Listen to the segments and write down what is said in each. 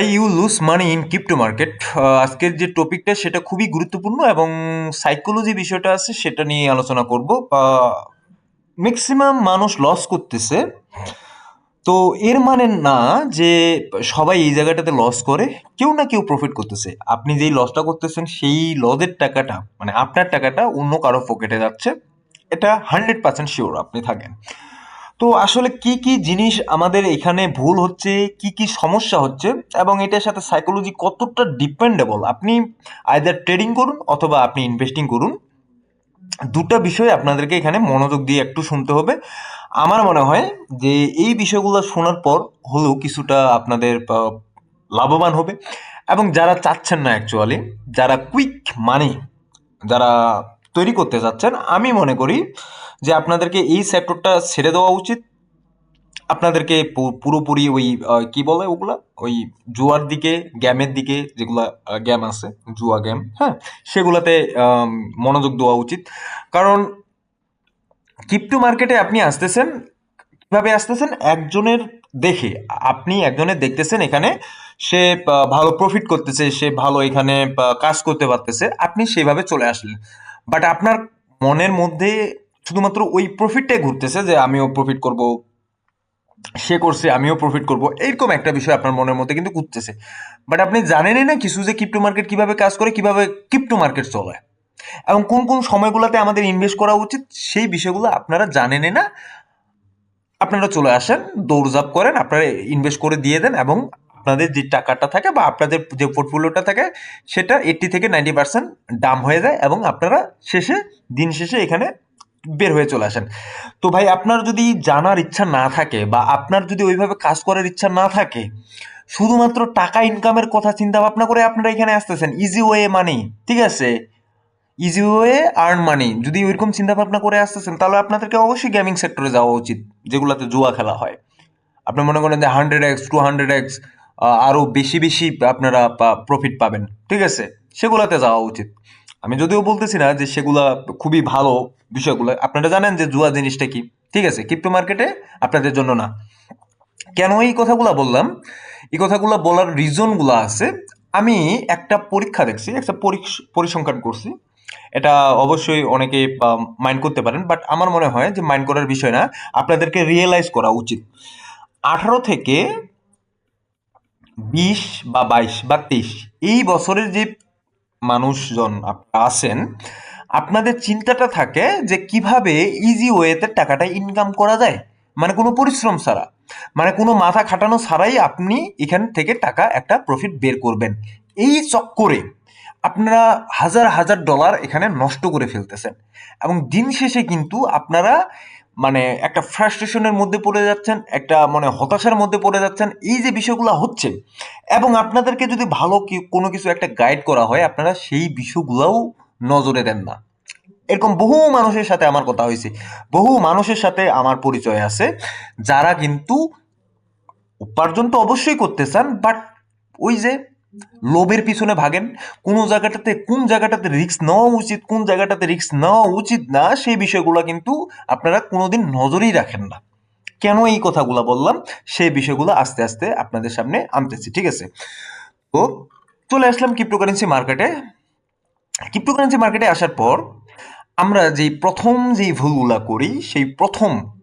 You lose money in crypto market. আজকের যে টপিকটা সেটা খুবই গুরুত্বপূর্ণ এবং সাইকোলজি বিষয়টা আছে সেটা নিয়ে আলোচনা করব। ম্যাক্সিমাম মানুষ লস করতেছে, তো এর মানে না যে সবাই এই জায়গাটাতে লস করে। কেউ না কেউ প্রফিট করতেছে। আপনি যেই লসটা করতেছেন সেই লসের টাকাটা মানে আপনার টাকাটা অন্য কারো পকেটে যাচ্ছে, এটা 100% শিওর আপনি থাকেন। তো আসলে কি কি জিনিস আমাদের এখানে ভুল হচ্ছে, কি কি সমস্যা হচ্ছে এবং এটার সাথে সাইকোলজি কতটা ডিপেন্ডেবল, আপনি আইদার ট্রেডিং করুন অথবা আপনি ইনভেস্টিং করুন, দুটা বিষয় আপনাদেরকে এখানে মনোযোগ দিয়ে একটু শুনতে হবে। আমার মনে হয় যে এই বিষয়গুলো শোনার পর হলেও কিছুটা আপনাদের লাভবান হবে। এবং যারা চাচ্ছেন না অ্যাকচুয়ালি, যারা কুইক মানি যারা তৈরি করতে যাচ্ছেন, আমি মনে করি যে আপনাদেরকে এই সেক্টরটা ছেড়ে দেওয়া উচিত। আপনাদেরকে পুরোপুরি ওই কি বলে ওগুলা, ওই জুয়ার দিকে, গেমের দিকে, যেগুলা গেম আছে, জুয়া গেম, হ্যাঁ, সেগুলাতে মনোযোগ দেওয়া উচিত। কারণ ক্রিপ্টো মার্কেটে আপনি আসতেছেন, কিভাবে আসতেছেন, একজনের দেখে। আপনি একজনের দেখতেছেন এখানে সে ভালো প্রফিট করতেছে, সে ভালো এখানে কাজ করতে পারতেছে, আপনি সেইভাবে চলে আসলেন। বাট আপনার মনের মধ্যে শুধুমাত্র ওই প্রফিটটাই ঘুরতেছে যে আমিও প্রফিট করব, সে করছে আমিও প্রফিট করব, এইরকম একটা বিষয় আপনার মনের মধ্যে কিন্তু ঘুরতেছে। বাট আপনি জানেনই না কিছু যে ক্রিপ্টো মার্কেট কিভাবে কাজ করে, কিভাবে ক্রিপ্টো মার্কেট চলে এবং কোন কোন সময়গুলোতে আমাদের ইনভেস্ট করা উচিত, সেই বিষয়গুলো আপনারা জানেনই না। আপনারা চলে আসেন, দৌড়ঝাঁপ করেন, আপনারা ইনভেস্ট করে দিয়ে দেন এবং আপনাদের যে টাকাটা থাকে বা আপনাদের যে পোর্টফোলিওটা থাকে সেটা 80 থেকে 90% ডাম হয়ে যায় এবং আপনারা দিন শেষে এখানে বের হয়ে চলে আসেন। তো ভাই, আপনার যদি জানার ইচ্ছা না থাকে বা আপনার যদি ওইভাবে কাজ করার ইচ্ছা না থাকে, শুধুমাত্র টাকা ইনকামের কথা চিন্তা ভাবনা করে আপনারা এখানে আসতেছেন, ইজি ওয়ে মানি, ঠিক আছে, ইজি ওয়ে আর্ন মানি, যদি ওইরকম চিন্তা ভাবনা করে আসতেছেন তাহলে আপনাদেরকে অবশ্যই গেমিং সেক্টরে যাওয়া উচিত, যেগুলোতে জুয়া খেলা হয়। আপনি মনে করেন যে 100x 200x আরো বেশি বেশি আপনারা প্রফিট পাবেন, ঠিক আছে, সেগুলাতে যাওয়া উচিত। আমি যদিও বলতেছি না যে সেগুলা খুবই ভালো বিষয়গুলো, আপনারা জানেন যে জুয়া জিনিসটা কি, ঠিক আছে, ক্রিপ্টো মার্কেটে আপনাদের জন্য না। কেন এই কথাগুলো বললাম, এই কথাগুলো বলার রিজনগুলো আছে। আমি একটা পরীক্ষা দেখছি, একটা পরিসংখ্যান করছি। এটা অবশ্যই অনেকে মাইন্ড করতে পারেন, বাট আমার মনে হয় যে মাইন্ড করার বিষয় না, আপনাদেরকে রিয়েলাইজ করা উচিত। 18 থেকে 20 বা 22 বা 23 এই বছরের যে মানুষজন আপনারা আছেন, আপনাদের চিন্তাটা থাকে যে কিভাবে ইজি ওয়েতে টাকাটা ইনকাম করা যায়, মানে কোনো পরিশ্রম ছাড়া, মানে কোনো মাথা খাটানো ছাড়াই আপনি এখান থেকে টাকা একটা প্রফিট বের করবেন। এই চক্করে আপনারা হাজার হাজার ডলার এখানে নষ্ট করে ফেলতেছেন এবং দিন শেষে কিন্তু আপনারা মানে একটা ফ্রাস্ট্রেশনের মধ্যে পড়ে যাচ্ছেন, একটা মানে হতাশার মধ্যে পড়ে যাচ্ছেন, এই যে বিষয়গুলো হচ্ছে। এবং আপনাদেরকে যদি ভালো কোনো কিছু একটা গাইড করা হয়, আপনারা সেই বিষয়গুলোও নজরে দেন না। এরকম বহু মানুষের সাথে আমার কথা হয়েছে, বহু মানুষের সাথে আমার পরিচয় আছে, যারা কিন্তু উপার্জন তো অবশ্যই করতে চান, বাট ওই যে লোভের পিছনে ভাগেন। কোন জায়গাটাতে রিস্ক নেওয়া উচিত, কোন জায়গাটাতে রিস্ক নেওয়া উচিত না, সেই বিষয়গুলো কিন্তু আপনারা কোনোদিন নজরেই রাখেন না। কেন এই কথাগুলো বললাম, সেই বিষয়গুলো আস্তে আস্তে আপনাদের সামনে আনতেছি, ঠিক আছে। তো চলে আসলাম ক্রিপ্টোকারেন্সি মার্কেটে। ক্রিপ্টোকারেন্সি মার্কেটে আসার পর আমরা যেই ভুলগুলা করি, সেই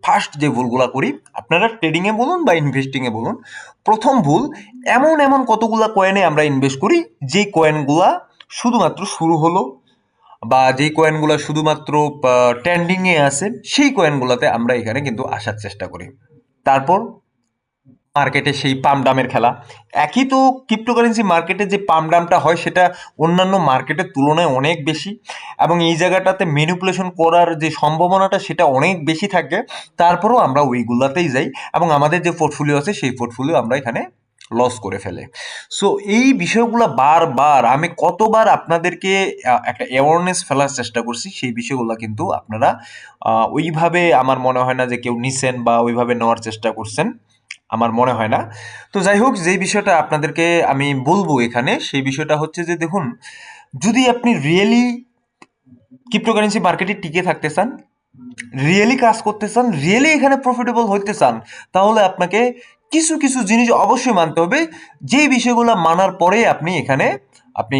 ফার্স্ট যে ভুলগুলা করি, আপনারা ট্রেডিংয়ে বলুন বা ইনভেস্টিংয়ে বলুন, প্রথম ভুল, এমন এমন কতগুলা কয়েনে আমরা ইনভেস্ট করি যেই কয়েনগুলা শুধুমাত্র শুরু হলো বা যেই কয়েনগুলা শুধুমাত্র ট্রেন্ডিংয়ে আছে, সেই কয়েনগুলোতে আমরা এখানে কিন্তু আসার চেষ্টা করি। তারপর মার্কেটে সেই পাম ডামের খেলা। একই তো ক্রিপ্টোকারেন্সি মার্কেটে যে পাম ডামটা হয় সেটা অন্যান্য মার্কেটের তুলনায় অনেক বেশি এবং এই জায়গাটাতে ম্যানিপুলেশন করার যে সম্ভাবনাটা সেটা অনেক বেশি থাকে। তারপরেও আমরা ওইগুলাতেই যাই এবং আমাদের যে পোর্টফোলিও আছে সেই পোর্টফোলিও আমরা এখানে লস করে ফেলে। সো এই বিষয়গুলো বারবার আমি কতবার আপনাদেরকে একটা অ্যাওয়ারনেস ফেলার চেষ্টা করছি, সেই বিষয়গুলো কিন্তু আপনারা ওইভাবে আমার মনে হয় না যে কেউ নিছেন বা ওইভাবে নেওয়ার চেষ্টা করছেন, আমার মনে হয় না। তো যাই হোক, যেই বিষয়টা আপনাদেরকে আমি বলবো এখানে, সেই বিষয়টা হচ্ছে যে দেখুন, যদি আপনি রিয়েলি ক্রিপ্টোকারেন্সি মার্কেটে টিকে থাকতে চান, রিয়েলি কাজ করতে চান, রিয়েলি এখানে প্রফিটেবল হইতে চান, তাহলে আপনাকে কিছু কিছু জিনিস অবশ্যই মানতে হবে, যে বিষয়গুলো মানার পরে আপনি এখানে আপনি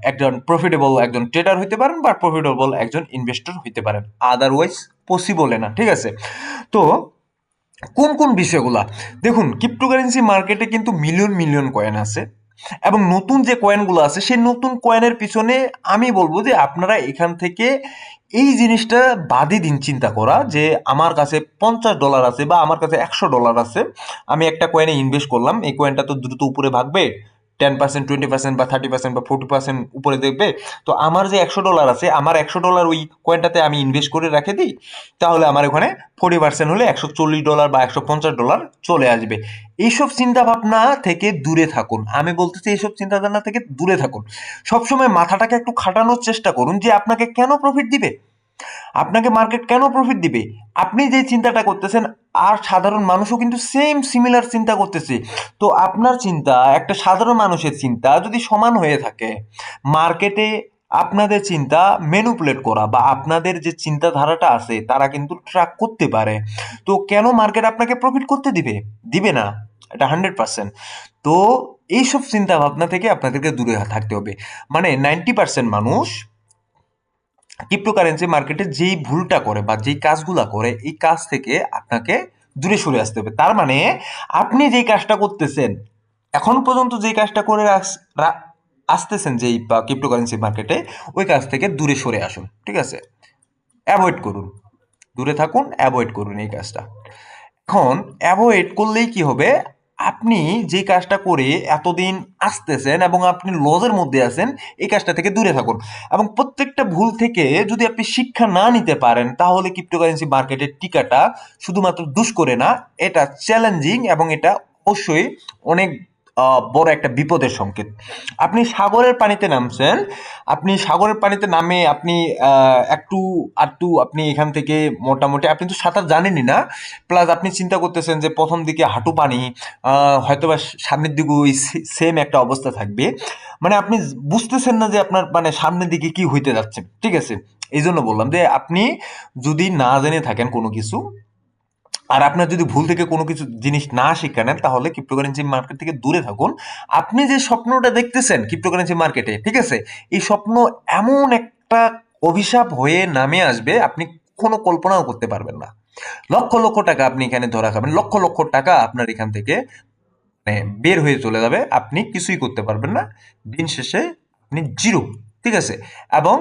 একজন প্রফিটেবল একজন ট্রেডার হইতে পারেন বা প্রফিটেবল একজন ইনভেস্টর হইতে পারেন, আদারওয়াইজ পসিবল না, ঠিক আছে? তো কোন কোন বিষয়গুলা দেখুন, ক্রিপ্টোকারেন্সি মার্কেটে কিন্তু মিলিয়ন মিলিয়ন কয়েন আছে, এবং নতুন যে কয়েনগুলো আছে সেই নতুন কয়েনের পিছনে আমি বলবো যে আপনারা এখান থেকে এই জিনিসটা বাদই দিন চিন্তা করা যে আমার কাছে $50 আছে বা আমার কাছে $100 আছে, আমি একটা কয়েনে ইনভেস্ট করলাম, এই কয়েনটা তো দ্রুত উপরে ভাগবে, 10%, 20% বা 30% বা 40% উপরে দেখবে, তো আমার যে $100 আছে, আমার $100 ওই কয়েনটাতে আমি ইনভেস্ট করে রেখে দিই, তাহলে আমার ওখানে 40% হলে $140 বা $150 চলে আসবে। এইসব চিন্তা ভাবনা থেকে দূরে থাকুন, আমি বলতেছি এইসব চিন্তা ভাবনা থেকে দূরে থাকুন। সবসময় মাথাটাকে একটু খাটানোর চেষ্টা করুন যে আপনাকে কেন প্রফিট দিবে, আপনাকে মার্কেট কেন প্রফিট দিবে। আপনি যে চিন্তাটা করতেছেন আর সাধারণ মানুষও কিন্তু সেম সিমিলার চিন্তা করতেছে, তো আপনার চিন্তা একটা সাধারণ মানুষের চিন্তা যদি সমান হয়ে থাকে, মার্কেটে আপনাদের চিন্তা ম্যানিপুলেট করা বা আপনাদের যে চিন্তাধারাটা আছে তারা কিন্তু ট্র্যাক করতে পারে, তো কেন মার্কেট আপনাকে প্রফিট করতে দিবে, দিবে না, এটা 100%। তো এইসব চিন্তা ভাবনা থেকে আপনাদেরকে দূরে থাকতে হবে। মানে 90% মানুষ ক্রিপ্টোকারেন্সি মার্কেটে যেই ভুলটা করে বা যেই কাজগুলা করে এই কাজ থেকে আপনাকে দূরে সরে আসতে হবে। তার মানে আপনি যেই কাজটা করতেছেন, এখন পর্যন্ত যেই কাজটা করে আসতেছেন যেই ক্রিপ্টোকারেন্সি মার্কেটে, ওই কাজ থেকে দূরে সরে আসুন, ঠিক আছে? অ্যাভয়েড করুন, দূরে থাকুন, অ্যাভয়েড করুন এই কাজটা। এখন অ্যাভয়েড করলেই কি হবে, আপনি যে কাজটা করে এতদিন আসতেছেন এবং আপনি লজের মধ্যে আছেন, এই কাজটা থেকে দূরে থাকুন। এবং প্রত্যেকটা ভুল থেকে যদি আপনি শিক্ষা না নিতে পারেন, তাহলে ক্রিপ্টোকারেন্সি মার্কেটের টিকাটা শুধুমাত্র দুষ্করে না, এটা চ্যালেঞ্জিং এবং এটা অবশ্যই অনেক বড় একটা বিপদের সংকেত। আপনি সাগরের পানিতে নামছেন, আপনি সাগরের পানিতে নামে আপনি একটু আধটু আপনি এখান থেকে মোটামুটি আপনি তো সাঁতার জানেনই না, প্লাস আপনি চিন্তা করতেছেন যে প্রথম দিকে হাঁটু পানি, হয়তোবা সামনের দিকে ওই সেম একটা অবস্থা থাকবে, মানে আপনি বুঝতেছেন না যে আপনার মানে সামনের দিকে কি হইতে যাচ্ছে, ঠিক আছে? এই জন্য বললাম যে আপনি যদি না জেনে থাকেন কোনো কিছু, আর আপনার যদি ভুল থেকে কোনো কিছু জিনিস না শিক্ষা নেন, তাহলে ক্রিপ্টোকারেন্সি মার্কেট থেকে দূরে থাকুন। আপনি যে স্বপ্নটা দেখতেছেন ক্রিপ্টোকারেন্সি মার্কেটে, ঠিক আছে, এই স্বপ্ন এমন একটা অভিশাপ হয়ে নামে আসবে, আপনি কোনো কল্পনাও করতে পারবেন না। লক্ষ লক্ষ টাকা আপনি এখানে ধরা খাবেন, লক্ষ লক্ষ টাকা আপনার এখান থেকে মানে বের হয়ে চলে যাবে, আপনি কিছুই করতে পারবেন না, দিন শেষে আপনি জিরো, ঠিক আছে? এবং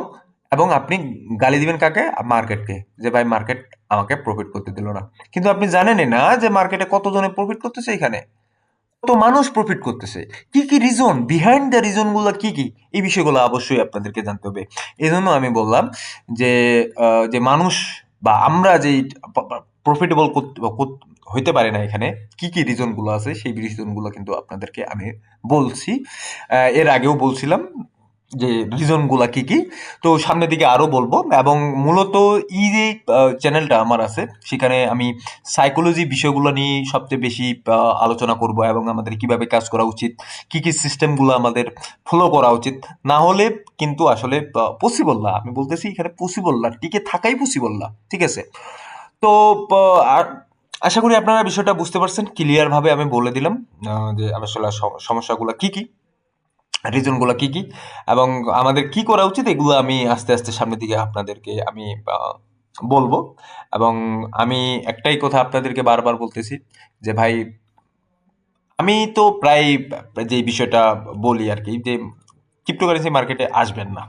এবং আপনি গালি দিবেন কাকে, মার্কেটকে, যে ভাই মার্কেট আমাকে প্রফিট করতে দিল না। কিন্তু আপনি জানেনই না যে মার্কেটে কতজনে প্রফিট করতেছে, এখানে কত মানুষ প্রফিট করতেছে, কি কি রিজন, বিহাইন্ড দ্য রিজন গুলো কি কি, এই বিষয়গুলো অবশ্যই আপনাদেরকে জানতে হবে। এই জন্য আমি বললাম যে যে মানুষ বা আমরা যেই প্রফিটেবল হইতে পারে না, এখানে কি কি রিজন গুলো আছে সেই রিজন গুলো কিন্তু আপনাদেরকে আমি বলছি, এর আগেও বলছিলাম যে রিজন গুলা কি কি। তো সামনের দিকে আরো বলবো, এবং মূলত এই যে চ্যানেলটা আমার আছে, সেখানে আমি সাইকোলজি বিষয়গুলো নিয়ে সবচেয়ে বেশি আলোচনা করব, এবং আমাদের কিভাবে কাজ করা উচিত, কি কি সিস্টেমগুলো আমাদের ফলো করা উচিত। না হলে কিন্তু আসলে পসিবল না, আমি বলতেছি এখানে পসিবল না, টিকে থাকাই পসিবল না, ঠিক আছে? তো আর আশা করি আপনারা বিষয়টা বুঝতে পারছেন, ক্লিয়ার ভাবে আমি বলে দিলাম যে আসলে সমস্যাগুলো কি কি, রিজন গুলা কি কি, এবং আমাদের কি করা উচিত, এগুলো আমি আস্তে আস্তে সামনের দিকে আপনাদেরকে আমি বলবো। এবং আমি একটাই কথা আপনাদেরকে বারবার বলতেছি যে ভাই, আমি তো প্রায় যে বিষয়টা বলি আর কি, যে ক্রিপ্টোকারেন্সি মার্কেটে আসবেন না,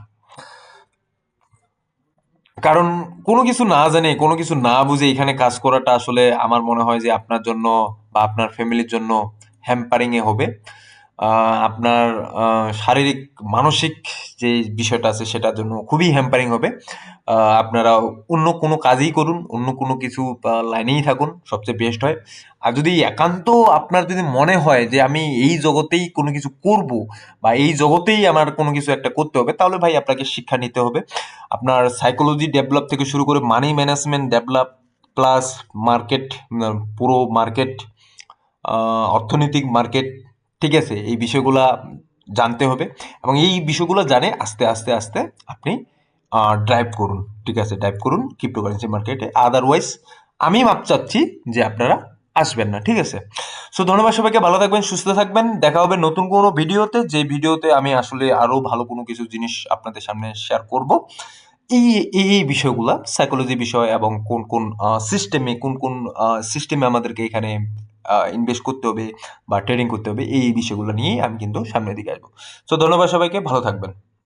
কারণ কোনো কিছু না জেনে কোনো কিছু না বুঝে এখানে কাজ করাটা আসলে আমার মনে হয় যে আপনার জন্য বা আপনার ফ্যামিলির জন্য হ্যাম্পারিং এ হবে। আপনার শারীরিক মানসিক যে বিষয়টা আছে সেটার জন্য খুবই হ্যাম্পারিং হবে। আপনারা অন্য কোনো কাজই করুন, অন্য কোনো কিছু লাইনেই থাকুন, সবচেয়ে বেস্ট হয়। আর যদি একান্ত আপনার যদি মনে হয় যে আমি এই জগতেই কোনো কিছু করব বা এই জগতেই আমার কোনো কিছু একটা করতে হবে, তাহলে ভাই আপনাকে শিক্ষা নিতে হবে। আপনার সাইকোলজি ডেভেলপ থেকে শুরু করে money management develop, plus market, পুরো মার্কেট, অর্থনৈতিক মার্কেট, ঠিক আছে, এই বিষয়গুলা জানতে হবে। এবং এই বিষয়গুলো জানে আস্তে আস্তে আস্তে আপনি ড্রাইভ করুন, ঠিক আছে, ড্রাইভ করুন ক্রিপ্টোকারেন্সি মার্কেটে। আদারওয়াইজ আমি মাপ চাচ্ছি যে আপনারা আসবেন না, ঠিক আছে। সো ধন্যবাদ সবাইকে, ভালো থাকবেন, সুস্থ থাকবেন, দেখা হবে নতুন কোনো ভিডিওতে, যে ভিডিওতে আমি আসলে আরো ভালো কোনো কিছু জিনিস আপনাদের সামনে শেয়ার করব। এই বিষয়গুলা সাইকোলজি বিষয় এবং কোন কোন সিস্টেমে আমাদেরকে এখানে ইনভেস্ট করতে হবে বা ট্রেডিং করতে হবে, এই বিষয়গুলো নিয়ে আমি কিন্তু সামনের দিকে আসবো। সো ধন্যবাদ সবাইকে, ভালো থাকবেন।